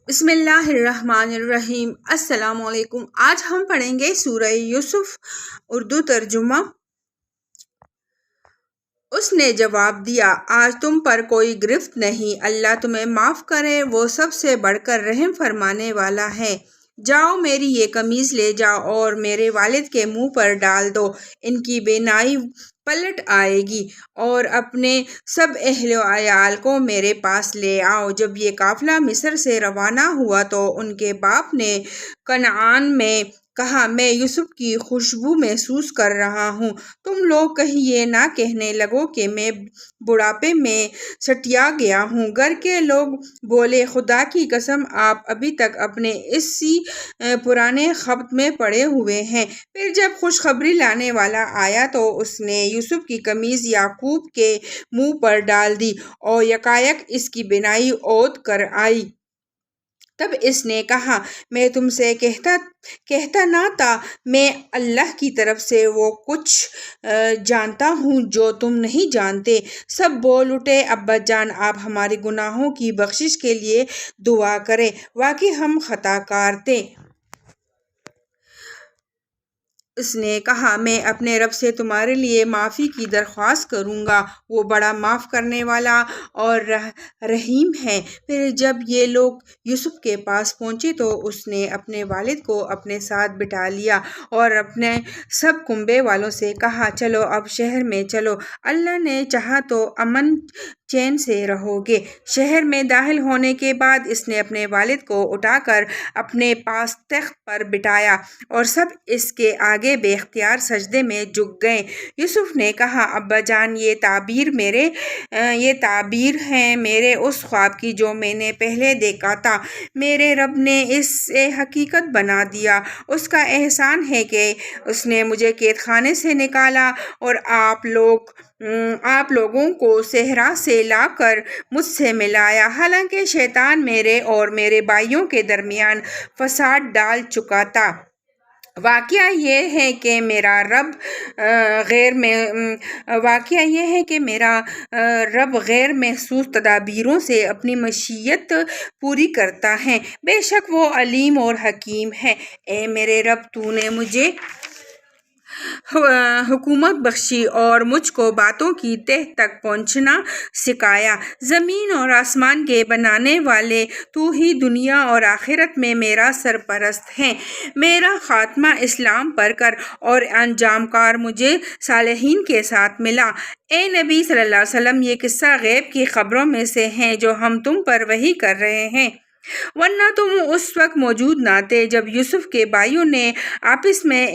بسم اللہ الرحمن الرحیم۔ السلام علیکم۔ آج ہم پڑھیں گے سورہ یوسف، اردو ترجمہ۔ اس نے جواب دیا، آج تم پر کوئی گرفت نہیں، اللہ تمہیں معاف کرے، وہ سب سے بڑھ کر رحم فرمانے والا ہے۔ جاؤ، میری یہ قمیص لے جاؤ اور میرے والد کے منہ پر ڈال دو، ان کی بینائی پلٹ آئے گی، اور اپنے سب اہل و عیال کو میرے پاس لے آؤ۔ جب یہ قافلہ مصر سے روانہ ہوا تو ان کے باپ نے کنعان میں کہا، میں یوسف کی خوشبو محسوس کر رہا ہوں، تم لوگ کہیں یہ نہ کہنے لگو کہ میں بڑھاپے میں سٹیا گیا ہوں۔ گھر کے لوگ بولے، خدا کی قسم، آپ ابھی تک اپنے اسی پرانے خبت میں پڑے ہوئے ہیں۔ پھر جب خوشخبری لانے والا آیا تو اس نے یوسف کی قمیص یعقوب کے منہ پر ڈال دی، اور یکایک اس کی بینائی عود کر آئی۔ تب اس نے کہا، میں تم سے کہتا نہ تھا، میں اللہ کی طرف سے وہ کچھ جانتا ہوں جو تم نہیں جانتے؟ سب بول اٹھے، ابا جان، آپ ہمارے گناہوں کی بخشش کے لیے دعا کریں، واقعی ہم خطا کار تھے۔ اس نے کہا، میں اپنے رب سے تمہارے لیے معافی کی درخواست کروں گا، وہ بڑا معاف کرنے والا اور رحیم ہے۔ پھر جب یہ لوگ یوسف کے پاس پہنچے تو اس نے اپنے والد کو اپنے ساتھ بٹھا لیا اور اپنے سب کنبے والوں سے کہا، چلو اب شہر میں چلو، اللہ نے چاہا تو امن چین سے رہو گے۔ شہر میں داخل ہونے کے بعد اس نے اپنے والد کو اٹھا کر اپنے پاس تخت پر بٹھایا اور سب اس کے آگے بے اختیار سجدے میں جھک گئے۔ یوسف نے کہا، ابا جان، یہ تعبیر ہے میرے اس خواب کی جو میں نے پہلے دیکھا تھا۔ میرے رب نے اسے حقیقت بنا دیا۔ اس کا احسان ہے کہ اس نے مجھے قید خانے سے نکالا اور آپ لوگوں کو صحرا سے لا کر مجھ سے ملایا، حالانکہ شیطان میرے اور میرے بھائیوں کے درمیان فساد ڈال چکا تھا۔ واقعہ یہ ہے کہ میرا رب غیر محسوس تدابیروں سے اپنی مشیت پوری کرتا ہے، بے شک وہ علیم اور حکیم ہے۔ اے میرے رب، تو نے مجھے حکمت بخشی اور مجھ کو باتوں کی تہ تک پہنچنا سکھایا۔ زمین اور آسمان کے بنانے والے تو ہی دنیا اور آخرت میں میرا سرپرست ہے۔ میرا خاتمہ اسلام پر کر اور انجام کار مجھے صالحین کے ساتھ ملا۔ اے نبی صلی اللہ علیہ وسلم، یہ قصہ غیب کی خبروں میں سے ہے جو ہم تم پر وحی کر رہے ہیں، ورنہ تم اس وقت موجود نہ تھے جب یوسف کے بھائیوں نے آپس میں